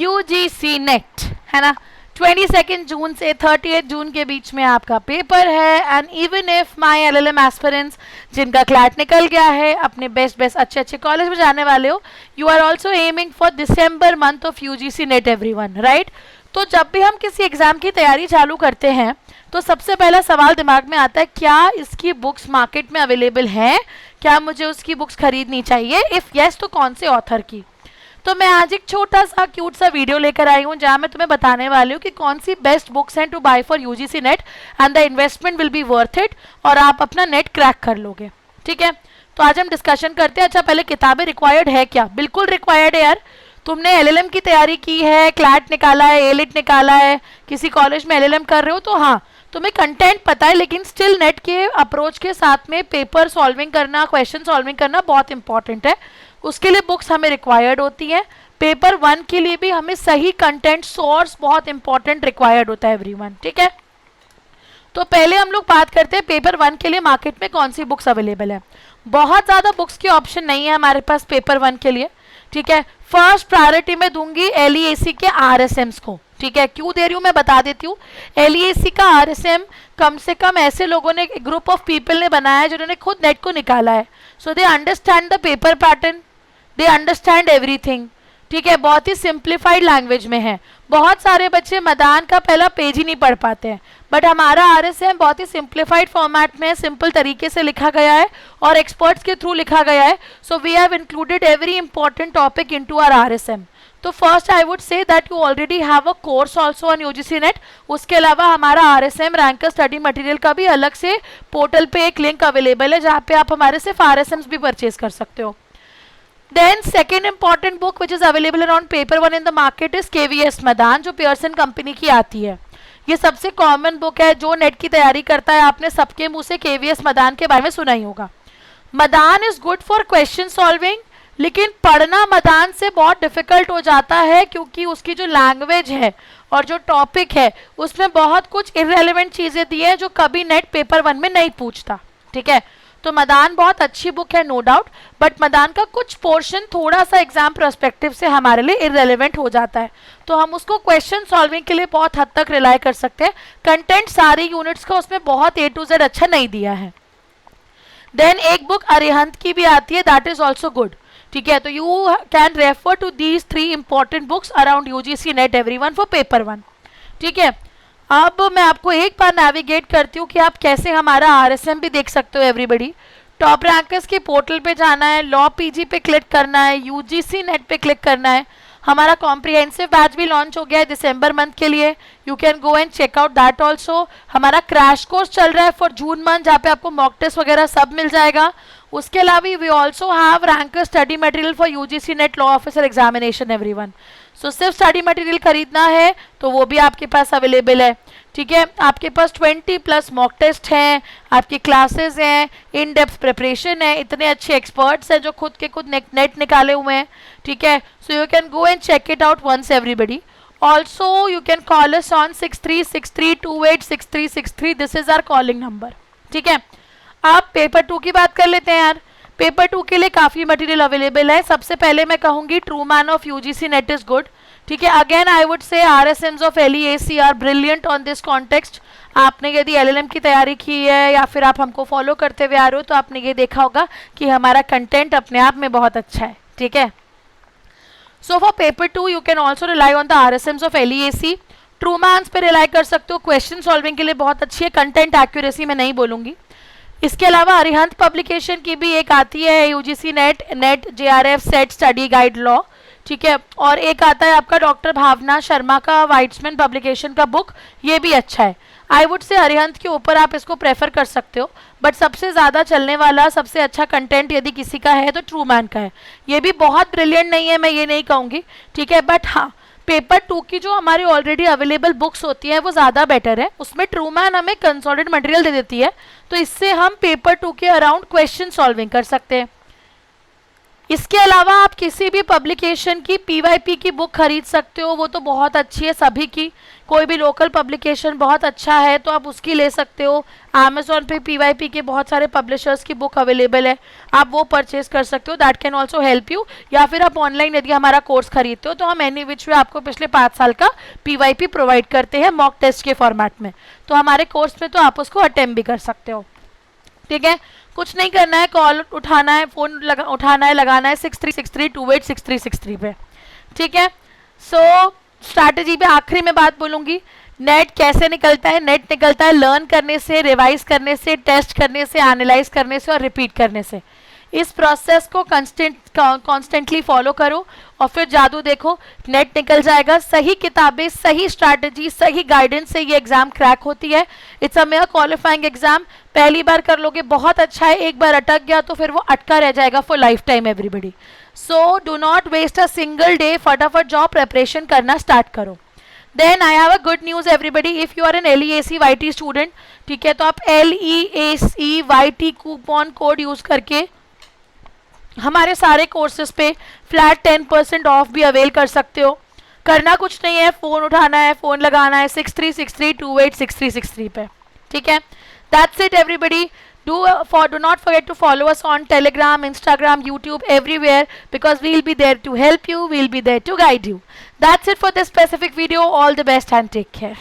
UGC net, है ना। 22 जून से 38 जून के बीच में आपका पेपर है। And even if my LLM aspirants जिनका क्लैट निकल गया है, अपने बेस्ट अच्छे कॉलेज में जाने वाले हो, you are also aiming for December month of UGC NET everyone, right. तो जब भी हम किसी एग्जाम की तैयारी चालू करते हैं तो सबसे पहला सवाल दिमाग में आता है, क्या इसकी बुक्स मार्केट में अवेलेबल हैं, क्या मुझे उसकी बुक्स खरीदनी चाहिए, इफ़ यस तो कौन से ऑथर की। तो मैं आज एक छोटा सा क्यूट सा वीडियो लेकर आई हूँ जहाँ मैं तुम्हें बताने वाली हूँ कि कौन सी बेस्ट बुक्स हैं to buy for UGC NET and the investment will be worth it, और आप अपना नेट क्रैक कर लोगे, ठीक है। तो आज हम डिस्कशन करते हैं। अच्छा, पहले किताबें रिक्वायर्ड है क्या? बिल्कुल रिक्वायर्ड है यार। तुमने LLM की तैयारी की है, क्लैट निकाला है, एलिट निकाला है, किसी कॉलेज में LLM कर रहे हो, तो हाँ तुम्हें कंटेंट पता है, लेकिन स्टिल नेट के अप्रोच के साथ में पेपर सॉल्विंग करना, क्वेश्चन सॉल्विंग करना बहुत इंपॉर्टेंट है। उसके लिए बुक्स हमें रिक्वायर्ड होती हैं। पेपर 1 के लिए भी हमें सही कंटेंट सोर्स बहुत इंपॉर्टेंट रिक्वायर्ड होता है एवरीवन, ठीक है। तो पहले हम लोग बात करते हैं पेपर 1 के लिए मार्केट में कौन सी बुक्स अवेलेबल है। बहुत ज़्यादा बुक्स की ऑप्शन नहीं है हमारे पास पेपर 1 के लिए, ठीक है। फर्स्ट प्रायोरिटी में दूंगी LEAC के RSMs को, ठीक है। क्यों दे रही हूँ मैं बता देती हूँ। LEAC का RSM कम से कम ऐसे लोगों ने, ग्रुप ऑफ पीपल ने बनाया है जिन्होंने खुद नेट को निकाला है। So they understand the paper pattern, they understand everything, ठीक है। बहुत ही सिंप्लीफाइड लैंग्वेज में है। बहुत सारे बच्चे मैदान का पहला पेज ही नहीं पढ़ पाते हैं, बट हमारा RSM बहुत ही सिंप्लीफाइड फॉर्मेट में सिंपल तरीके से लिखा गया है और एक्सपर्ट्स के थ्रू लिखा गया है। So we have included every important topic into our RSM। तो first I would say that you already have a course also on UGC NET. उसके अलावा हमारा RSM रैंकर स्टडी मटेरियल का भी अलग से पोर्टल पे एक लिंक अवेलेबल है जहाँ पे आप हमारे सिर्फ RSMs भी परचेज कर सकते हो। Then second important book which is available around paper 1 in the market is KVS मैदान, जो पियर्सन कंपनी की आती है। ये सबसे कॉमन बुक है, जो नेट की तैयारी करता है आपने सबके मुंह से KVS मैदान के बारे में सुना ही होगा। मैदान is good for question solving, लेकिन पढ़ना मैदान से बहुत डिफिकल्ट हो जाता है क्योंकि उसकी जो लैंग्वेज है और जो टॉपिक है उसमें बहुत कुछ इररेलेवेंट चीज़ें दी है जो कभी नेट पेपर 1 में नहीं पूछता, ठीक है। तो मैदान बहुत अच्छी बुक है, नो डाउट, बट मैदान का कुछ पोर्शन थोड़ा सा एग्जाम पर्सपेक्टिव से हमारे लिए इररेलेवेंट हो जाता है, तो हम उसको क्वेश्चन सॉल्विंग के लिए बहुत हद तक रिलाई कर सकते हैं। कंटेंट सारी यूनिट्स का उसमें बहुत A to Z अच्छा नहीं दिया है। देन एक बुक अरिहंत की भी आती है, दैट इज ऑल्सो गुड, ठीक है। तो you can refer to these 3 important books around UGC NET everyone for paper 1, ठीक है। अब मैं आपको एक बार नेविगेट करती हूँ कि आप कैसे हमारा RSM भी देख सकते हो एवरीबडी। टॉप रैंकर्स के पोर्टल पे जाना है, लॉ PG पे क्लिक करना है, यूजीसी नेट पे क्लिक करना है। हमारा कॉम्प्रिहेंसिव बैच भी लॉन्च हो गया है दिसंबर मंथ के लिए, you can go and check out that also. हमारा क्रैश कोर्स चल रहा है फॉर जून मंथ, जहाँ पे आपको मॉक टेस्ट वगैरह सब मिल जाएगा। उसके अलावा we also have ranker study material for UGC NET law officer examination everyone. So सिर्फ स्टडी मटेरियल खरीदना है तो वो भी आपके पास अवेलेबल है, ठीक है। आपके पास 20+ मॉक टेस्ट हैं, आपकी क्लासेस हैं, इन डेप्थ प्रिपरेशन है, इतने अच्छे एक्सपर्ट्स हैं जो खुद के खुद नेट निकाले हुए हैं, ठीक है। So you can go and check it out once everybody. Also you can call us on 6363286363, this is our calling number, ठीक है। आप पेपर 2 की बात कर लेते हैं यार। पेपर 2 के लिए काफ़ी मटेरियल अवेलेबल है। सबसे पहले मैं कहूँगी Truman of UGC NET is good, ठीक है। Again I would say RSMs of LEAC are brilliant on this context. आपने यदि LLM की तैयारी की है या फिर आप हमको फॉलो करते हुए आ रहे हो तो आपने ये देखा होगा कि हमारा कंटेंट अपने आप में बहुत अच्छा है, ठीक है। So for paper 2 you can also rely on the RSMs of LEAC। ट्रूमैन्स पे रिलाई कर सकते हो, क्वेश्चन सॉल्विंग के लिए बहुत अच्छी है, कंटेंट एक्यूरेसी में नहीं बोलूँगी। इसके अलावा अरिहंत पब्लिकेशन की भी एक आती है UGC net JRF set study guide law, ठीक है। और एक आता है आपका डॉक्टर भावना शर्मा का वाइट्समैन पब्लिकेशन का बुक, ये भी अच्छा है। आई वुड से अरिहंत के ऊपर आप इसको प्रेफर कर सकते हो, बट सबसे ज़्यादा चलने वाला सबसे अच्छा कंटेंट यदि किसी का है तो ट्रूमैन का है। ये भी बहुत ब्रिलियंट नहीं है, मैं ये नहीं कहूँगी, ठीक है, बट हाँ पेपर 2 की जो हमारी ऑलरेडी अवेलेबल बुक्स होती हैं वो ज़्यादा बेटर है। उसमें ट्रूमैन हमें कंसोलिडेटेड मटेरियल दे देती है, तो इससे हम पेपर 2 के अराउंड क्वेश्चन सॉल्विंग कर सकते हैं। इसके अलावा आप किसी भी पब्लिकेशन की पीवाईपी की बुक खरीद सकते हो, वो तो बहुत अच्छी है सभी की। कोई भी लोकल पब्लिकेशन बहुत अच्छा है तो आप उसकी ले सकते हो। अमेजोन पे पीवाईपी के बहुत सारे पब्लिशर्स की बुक अवेलेबल है, आप वो परचेज कर सकते हो, that can also help you. या फिर आप ऑनलाइन यदि हमारा कोर्स खरीदते हो तो हम एनी विच वे आपको पिछले 5 साल का पीवाईपी प्रोवाइड करते हैं मॉक टेस्ट के फॉर्मेट में, तो हमारे कोर्स में तो आप उसको अटेम्प्ट भी कर सकते हो। ठीक है, कुछ नहीं करना है, कॉल उठाना है, फोन उठाना है, लगाना है 6363286363 पे। ठीक है, सो स्ट्रैटेजी पे आखिरी में बात बोलूंगी। नेट कैसे निकलता है? नेट निकलता है लर्न करने से, रिवाइज करने से, टेस्ट करने से, एनालाइज करने से और रिपीट करने से। इस प्रोसेस को कॉन्स्टेंटली फॉलो करो और फिर जादू देखो, नेट निकल जाएगा। सही किताबें, सही स्ट्रैटेजी, सही गाइडेंस से ये एग्जाम क्रैक होती है। It's a mayor qualifying exam. पहली बार कर लोगे बहुत अच्छा है, एक बार अटक गया तो फिर वो अटका रह जाएगा for life time everybody. So do not waste a single day, फटाफट जॉब प्रेपरेशन करना स्टार्ट करो। Then I have a good news everybody, if you are an LEACYT student, ठीक है, तो आप LEACYT कूपन कोड यूज करके हमारे सारे कोर्सेज पे फ्लैट 10% ऑफ भी अवेल कर सकते हो। करना कुछ नहीं है, फ़ोन उठाना है, फ़ोन लगाना है 6363286363 पे। ठीक है, that's it everybody. Do not forget to follow us on Telegram, Instagram, YouTube, everywhere, because we'll be there to help you, we'll be there to guide you. That's it for this specific video. All the best and take care.